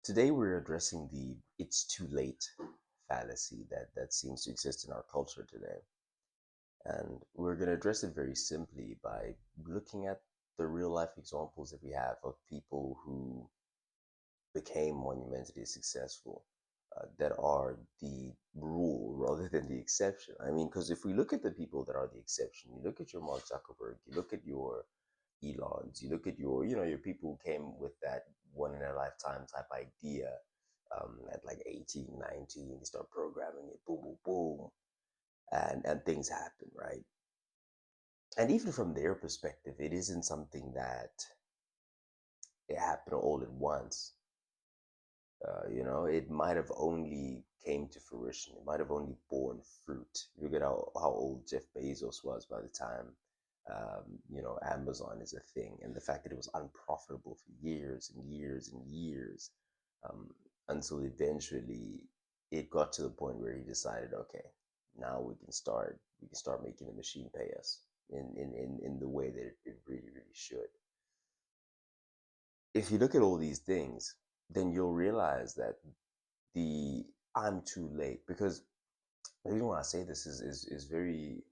Today we're addressing the "it's too late" fallacy that seems to exist in our culture today. And we're going to address it very simply by looking at the real life examples that we have of people who became monumentally successful, that are the rule rather than the exception. I mean, because if we look at the people that are the exception, you look at your Mark Zuckerberg, you look at your Elons, you look at your people who came with that one in a lifetime type idea, at like 18, 19, they start programming it, boom, boom, boom, and things happen, right? And even from their perspective, it isn't something that it happened all at once. It might have only came to fruition. It might have only borne fruit. Look at how old Jeff Bezos was by the time, Amazon is a thing, and the fact that it was unprofitable for years and years and years, um, until eventually it got to the point where he decided, okay, now we can start making the machine pay us in the way that it really, really should. If you look at all these things, then you'll realize that the "I'm too late," because the reason why I say this is very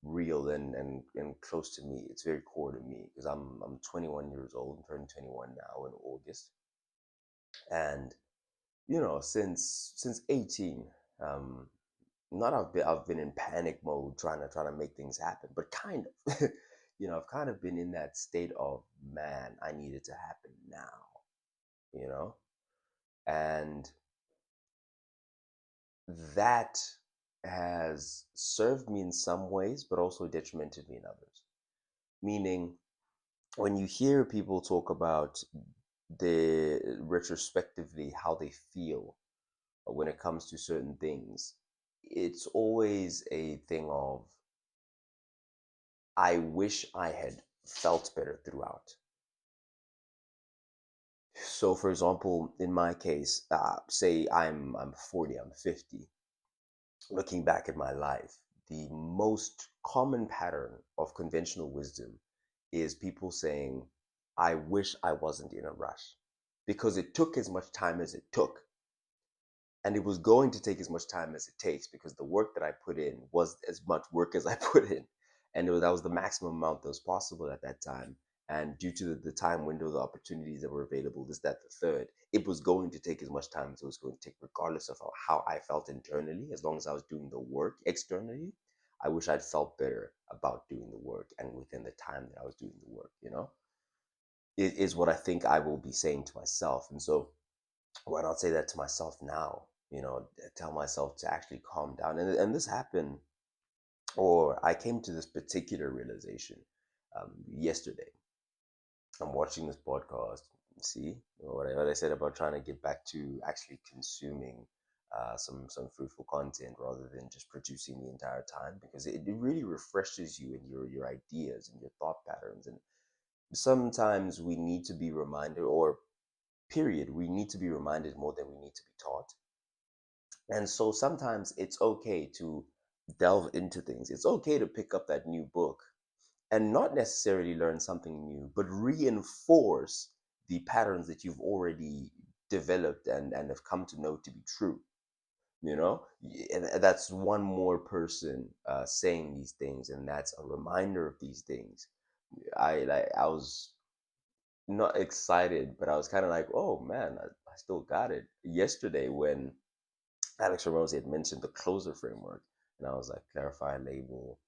real and close to me. It's very core to me because I'm 21 years old. I'm turning 21 now in August, and since 18, um, not I've been in panic mode trying to make things happen, but kind of, I've kind of been in that state of, man, I need it to happen now, you know, and that has served me in some ways, but also detrimented me in others. Meaning, when you hear people talk about the retrospectively how they feel when it comes to certain things, it's always a thing of, I wish I had felt better throughout. So, for example, in my case, say I'm 40, I'm 50. Looking back at my life, the most common pattern of conventional wisdom is people saying, I wish I wasn't in a rush because it took as much time as it took. And it was going to take as much time as it takes because the work that I put in was as much work as I put in. And that was the maximum amount that was possible at that time. And due to the time window, the opportunities that were available, this, that, the third, it was going to take as much time as it was going to take, regardless of how I felt internally. As long as I was doing the work externally, I wish I'd felt better about doing the work and within the time that I was doing the work, it is what I think I will be saying to myself. And so, why not say that to myself now? Tell myself to actually calm down. And this happened, or I came to this particular realization, yesterday. I'm watching this podcast. See what I said about trying to get back to actually consuming some fruitful content rather than just producing the entire time, because it really refreshes you and your ideas and your thought patterns. And sometimes we need to be reminded, or period, we need to be reminded more than we need to be taught. And so sometimes it's okay to delve into things. It's okay to pick up that new book and not necessarily learn something new, but reinforce the patterns that you've already developed and have come to know to be true. And that's one more person saying these things, and that's a reminder of these things. I was not excited, but I was kind of like, oh man, I still got it. Yesterday, when Alex Ramosi had mentioned the closer framework, and I was like, clarify, label,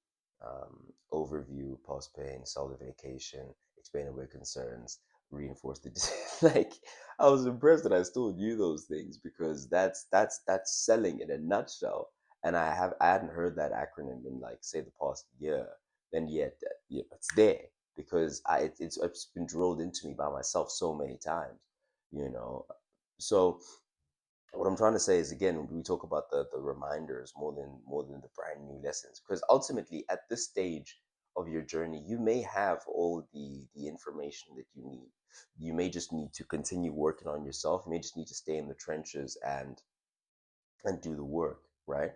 overview, pause, pain, solve the vacation, explain away concerns, reinforce the like. I was impressed that I still knew those things, because that's selling in a nutshell. And I hadn't heard that acronym in, like, say, the past year. Then yet, yeah, it's there because it's been drilled into me by myself so many times, you know. So what I'm trying to say is, again, we talk about the reminders more than the brand new lessons, because ultimately at this stage of your journey, you may have all the information that you need. You may just need to continue working on yourself. You may just need to stay in the trenches and do the work, right?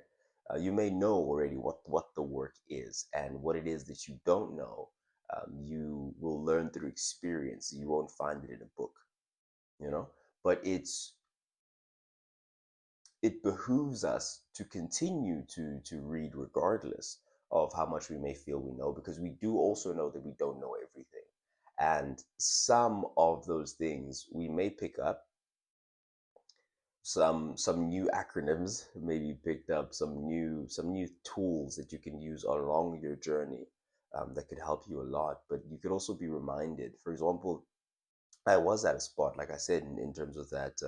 You may know already what the work is, and what it is that you don't know. You will learn through experience. You won't find it in a book, you know. but it behooves us to continue to read regardless of how much we may feel we know, because we do also know that we don't know everything. And some of those things we may pick up, some new acronyms, maybe picked up some new tools that you can use along your journey, that could help you a lot. But you could also be reminded. For example, I was at a spot, like I said, in terms of that,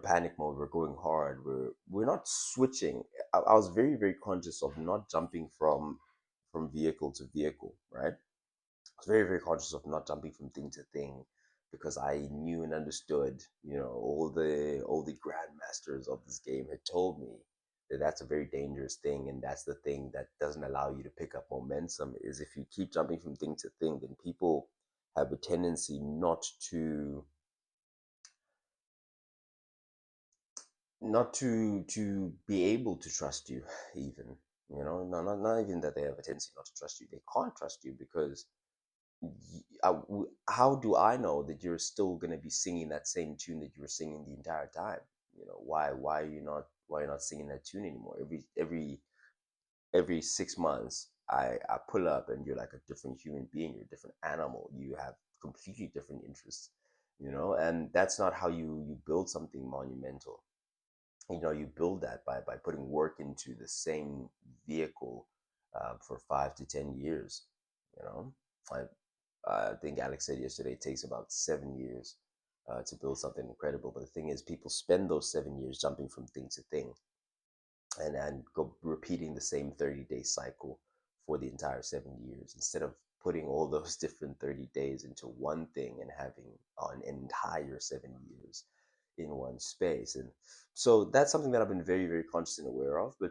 panic mode. We're going hard. We're not switching. I was very very conscious of not jumping from vehicle to vehicle, right? I was very very conscious of not jumping from thing to thing, because I knew and understood, all the grandmasters of this game had told me that that's a very dangerous thing, and that's the thing that doesn't allow you to pick up momentum. Is if you keep jumping from thing to thing, then people have a tendency not to be able to trust you, even. Not even that they have a tendency not to trust you. They can't trust you because how do I know that you're still going to be singing that same tune that you were singing the entire time? Why are you not singing that tune anymore? Every 6 months, I pull up and you're like a different human being. You're a different animal. You have completely different interests, and that's not how you build something monumental. You build that by putting work into the same vehicle, for 5 to 10 years. you know I think Alex said yesterday it takes about 7 years, to build something incredible. But the thing is, people spend those 7 years jumping from thing to thing, and go repeating the same 30-day cycle for the entire 7 years, instead of putting all those different 30 days into one thing and having an entire 7 years in one space. And so that's something that I've been very very conscious and aware of. But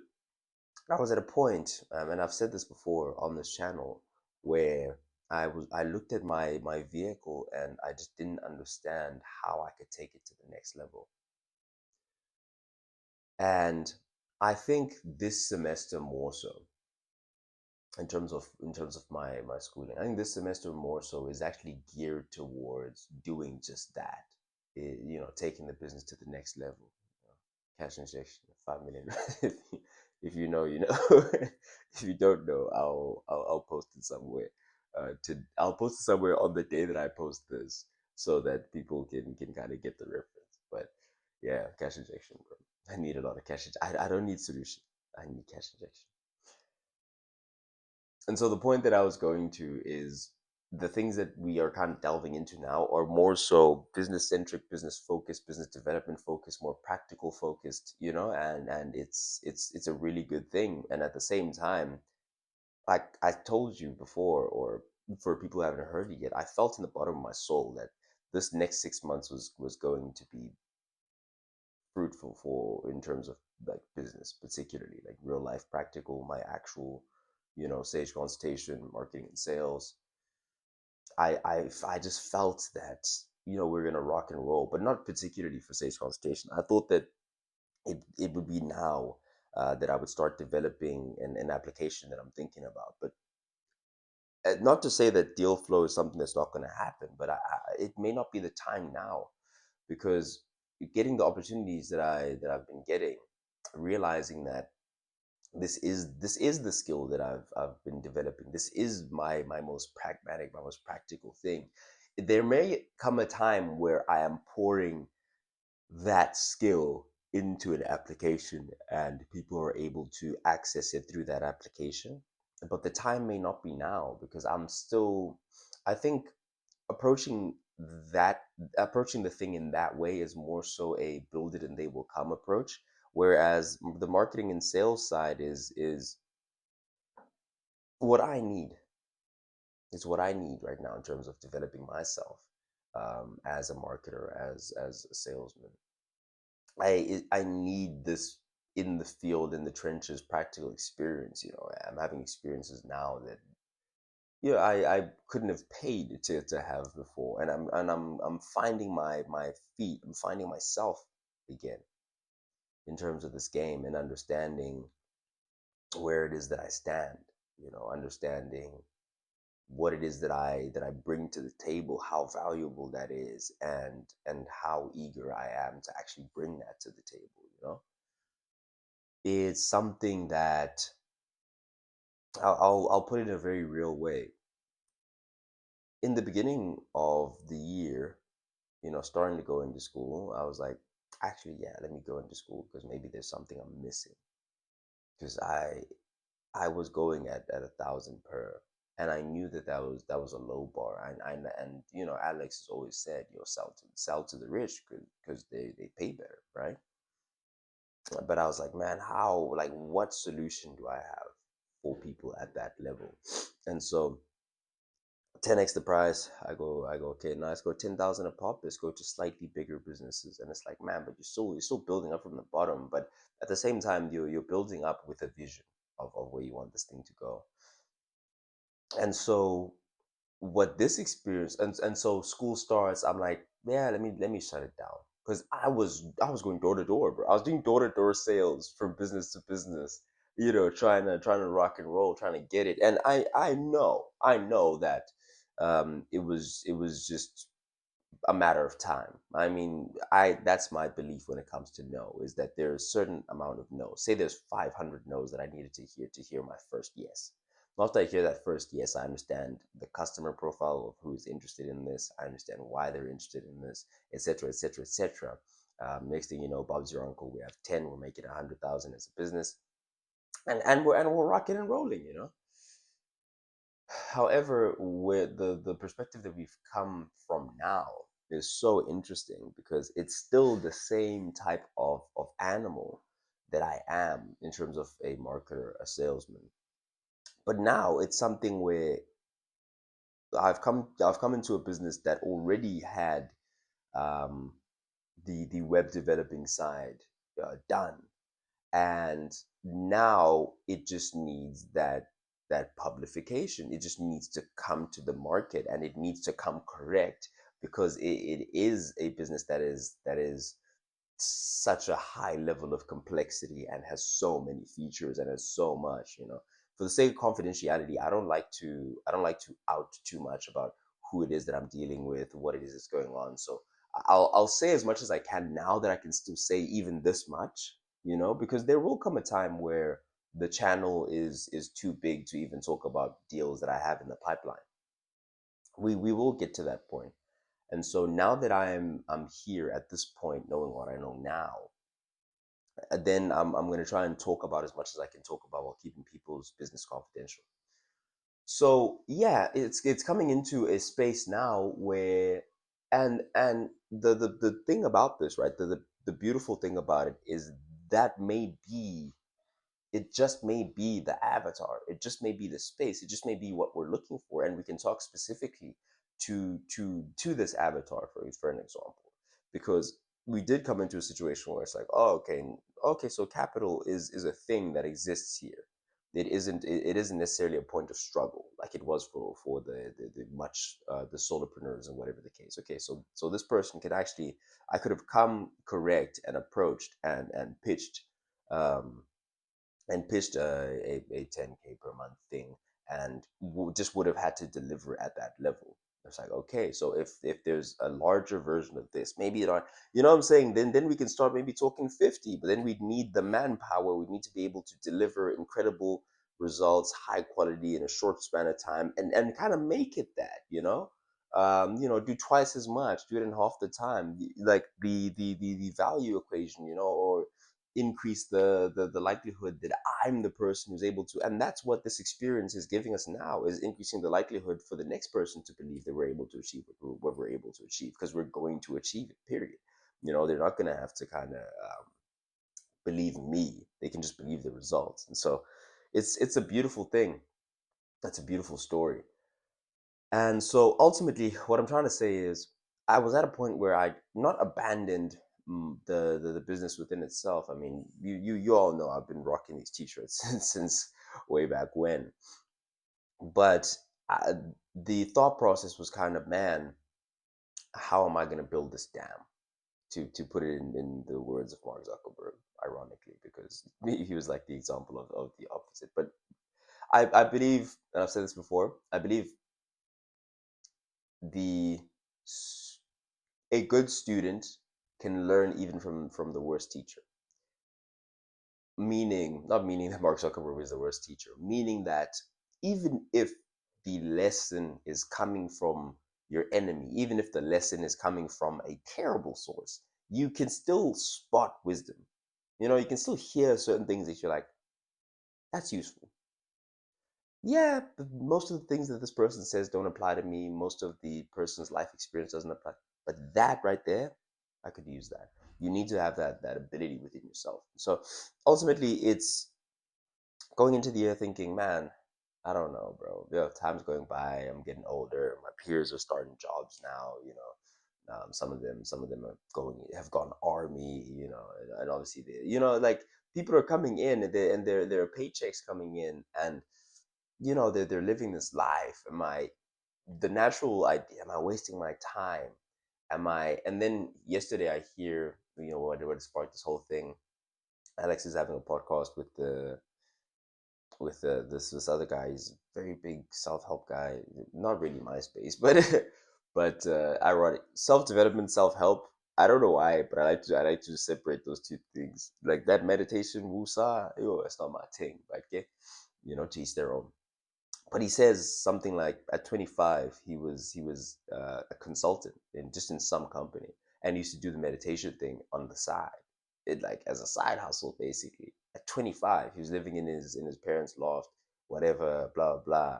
I was at a point, and I've said this before on this channel, where I looked at my vehicle and I just didn't understand how I could take it to the next level. And I think this semester more so, in terms of my schooling, I think this semester more so is actually geared towards doing just that. Taking the business to the next level. Cash injection, 5 million. If you know, you know. If you don't know, I'll post it somewhere. I'll post it somewhere on the day that I post this, so that people can kind of get the reference. But yeah, cash injection, bro. I need a lot of cash. I don't need solution. I need cash injection. And so the point that I was going to is, the things that we are kind of delving into now are more so business centric, business focused, business development focused, more practical focused, and it's a really good thing. And at the same time, like I told you before, or for people who haven't heard it yet, I felt in the bottom of my soul that this next 6 months was going to be fruitful, for in terms of like business, particularly like real life practical, my actual, sage consultation, marketing and sales. I just felt that, we're gonna rock and roll, but not particularly for sage consultation. I thought that it would be now, that I would start developing an application that I'm thinking about. But not to say that deal flow is something that's not going to happen, but it may not be the time now, because getting the opportunities that I've been getting, realizing that this is the skill that I've been developing. This is my most pragmatic, my most practical thing. There may come a time where I am pouring that skill into an application and people are able to access it through that application. But the time may not be now, because I think approaching that approaching the thing in that way is more so a build it and they will come approach. Whereas the marketing and sales side is what I need. It's what I need right now in terms of developing myself, as a marketer, as a salesman. I need this in the field, in the trenches, practical experience. I'm having experiences now that, I couldn't have paid to have before, and I'm finding my feet. I'm finding myself again in terms of this game, and understanding where it is that I stand. Understanding what it is that I bring to the table, how valuable that is, and how eager I am to actually bring that to the table. It's something that I'll put it in a very real way. In the beginning of the year, starting to go into school, I was like, actually, yeah, let me go into school because maybe there's something I'm missing. Because I was going at 1,000 per, and I knew that was a low bar. And Alex has always said, sell to the rich because they pay better, right? But I was like, man, how, like, what solution do I have for people at that level? And so 10x the price. I go, okay, now let's go 10,000 a pop. Let's go to slightly bigger businesses. And it's like, man, but you're still building up from the bottom. But at the same time, you're building up with a vision of where you want this thing to go. And so what this experience and so school starts, I'm like, yeah, let me shut it down. Because I was going door to door, bro. I was doing door to door sales from business to business, trying to rock and roll, trying to get it. And I know that it was just a matter of time. I mean, I that's my belief when it comes to no, is that there's a certain amount of no. Say there's 500 no's that I needed to hear my first yes. After I hear that first yes, I understand the customer profile of who's interested in this. I understand why they're interested in this, etc., etc., etc. Next thing you know, Bob's your uncle. We have 10. We're making 100,000 as a business, and we're rocking and rolling. However, where the perspective that we've come from now is so interesting because it's still the same type of animal that I am in terms of a marketer, a salesman. But now it's something where I've come into a business that already had um, the web developing side done, and now it just needs that publication. It just needs to come to the market, and it needs to come correct because it is a business that is such a high level of complexity and has so many features and has so much. For the sake of confidentiality, I don't like to out too much about who it is that I'm dealing with, what it is that's going on. So I'll say as much as I can now that I can still say even this much, because there will come a time where the channel is too big to even talk about deals that I have in the pipeline. We will get to that point. And so now that I'm here at this point, knowing what I know now, then I'm going to try and talk about as much as I can talk about while keeping people's business confidential. So yeah, it's coming into a space now where, and the thing about this, right? The beautiful thing about it is that it just may be the avatar. It just may be the space. It just may be what we're looking for, and we can talk specifically to this avatar for an example, because we did come into a situation where it's like, oh, okay, so capital is a thing that exists here. It isn't necessarily a point of struggle like it was for the much the solopreneurs and whatever the case. Okay, so this person could actually, I could have come correct and approached and um, pitched a 10K per month thing, and just would have had to deliver at that level. It's like, okay, so if there's a larger version of this, maybe what I'm saying, then we can start maybe talking 50, but then we'd need the manpower. We need to be able to deliver incredible results, high quality in a short span of time, and kind of make it do twice as much, do it in half the time, like the value equation, or increase the likelihood that I'm the person who's able to. And that's what this experience is giving us now, is increasing the likelihood for the next person to believe that we're able to achieve what we're able to achieve, because we're going to achieve it, period. They're not going to have to kind of believe me. They can just believe the results. And so it's a beautiful thing. That's a beautiful story. And so ultimately, what I'm trying to say is, I was at a point where I not abandoned the business within itself. I mean, you all know I've been rocking these t-shirts since way back when. But the thought process was kind of, man, how am I going to build this dam? To put it in the words of Mark Zuckerberg, ironically, because he was like the example of the opposite. But I believe, and I've said this before, I believe the a good student can learn even from the worst teacher. Meaning, not meaning that Mark Zuckerberg is the worst teacher, meaning that even if the lesson is coming from your enemy, even if the lesson is coming from a terrible source, you can still spot wisdom. You can still hear certain things that you're like, that's useful. Yeah, but most of the things that this person says don't apply to me. Most of the person's life experience doesn't apply. But that right there, I could use that. You need to have that ability within yourself. So ultimately, it's going into the year thinking, man, I don't know, bro. Time's going by. I'm getting older. My peers are starting jobs now. Some of them have gone army. And obviously like people are coming in and their paychecks coming in, and they're living this life. The natural idea? Am I wasting my time? And then yesterday I hear what sparked this whole thing. Alex is having a podcast with this other guy. He's a very big self-help guy. Not really my space, but ironic. Self-development, self-help. I don't know why, but I like to separate those two things. Like that meditation, wusa, it's not my thing. Like, yeah, to each their own. But he says something like at 25 he was a consultant in some company, and he used to do the meditation thing on the side, it like as a side hustle basically. At 25 he was living in his parents' loft, whatever, blah blah.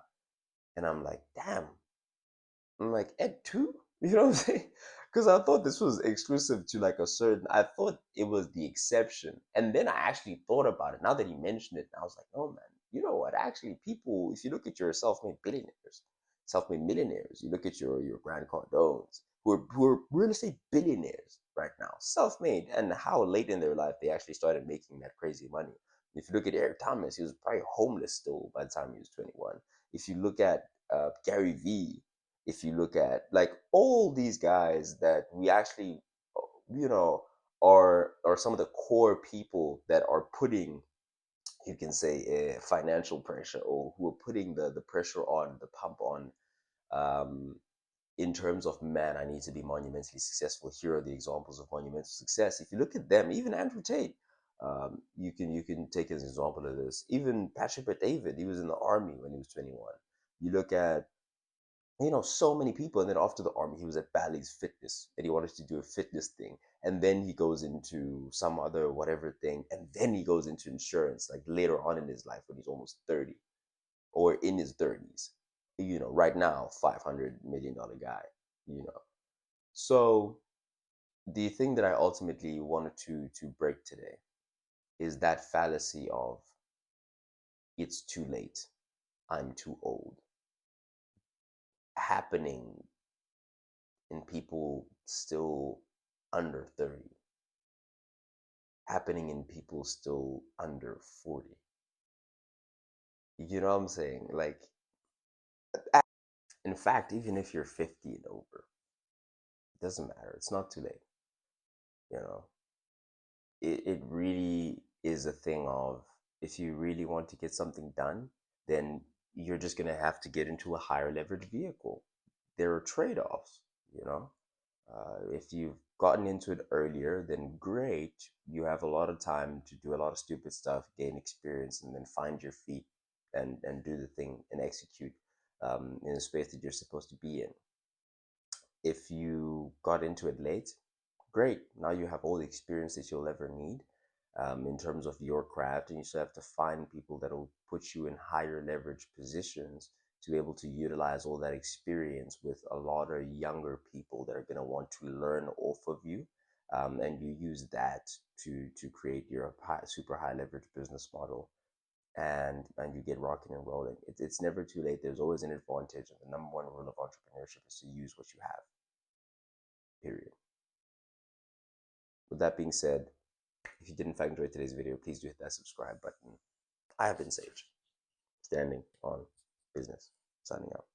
And I'm like, damn. I'm like, Ed too? You know what I'm saying? Because I thought this was exclusive to like a certain, I thought it was the exception. And then I actually thought about it. Now that he mentioned it, I was like, oh man, you know what? Actually, people, if you look at your self-made billionaires, self-made millionaires, you look at your Grant Cardones, who are real estate billionaires right now, self-made, and how late in their life they actually started making that crazy money. If you look at Eric Thomas, he was probably homeless still by the time he was 21. If you look at Gary Vee, if you look at like all these guys that we actually you know are some of the core people that are putting, you can say, financial pressure, or who are putting the pressure on, the pump on, um, in terms of, man, I need to be monumentally successful. Here are the examples of monumental success. If you look at them, even Andrew Tate, you can take as an example of this. Even Patrick Bet-David, he was in the army when he was 21. You look at so many people. And then after the army, he was at Bally's Fitness and he wanted to do a fitness thing. And then he goes into some other whatever thing. And then he goes into insurance, like later on in his life when he's almost 30 or in his 30s. Right now, $500 million guy, you know. So the thing that I ultimately wanted to break today is that fallacy of it's too late, I'm too old, happening in people still under 30, happening in people still under 40. You know what I'm saying? Like, in fact, even if you're 50 and over, it doesn't matter. It's not too late. You know, it really is a thing of, if you really want to get something done, then you're just going to have to get into a higher leverage vehicle. There are trade offs, you know. If you've gotten into it earlier, then great. You have a lot of time to do a lot of stupid stuff, gain experience, and then find your feet and do the thing and execute in a space that you're supposed to be in. If you got into it late, great. Now you have all the experience that you'll ever need in terms of your craft, and you still have to find people that will put you in higher leverage positions to be able to utilize all that experience with a lot of younger people that are going to want to learn off of you. And you use that to create your super high leverage business model, and you get rocking and rolling. It's never too late. There's always an advantage, and the number one rule of entrepreneurship is to use what you have, period. With that being said, if you did in fact enjoy today's video, please do hit that subscribe button. I have been Sage, standing on business, signing out.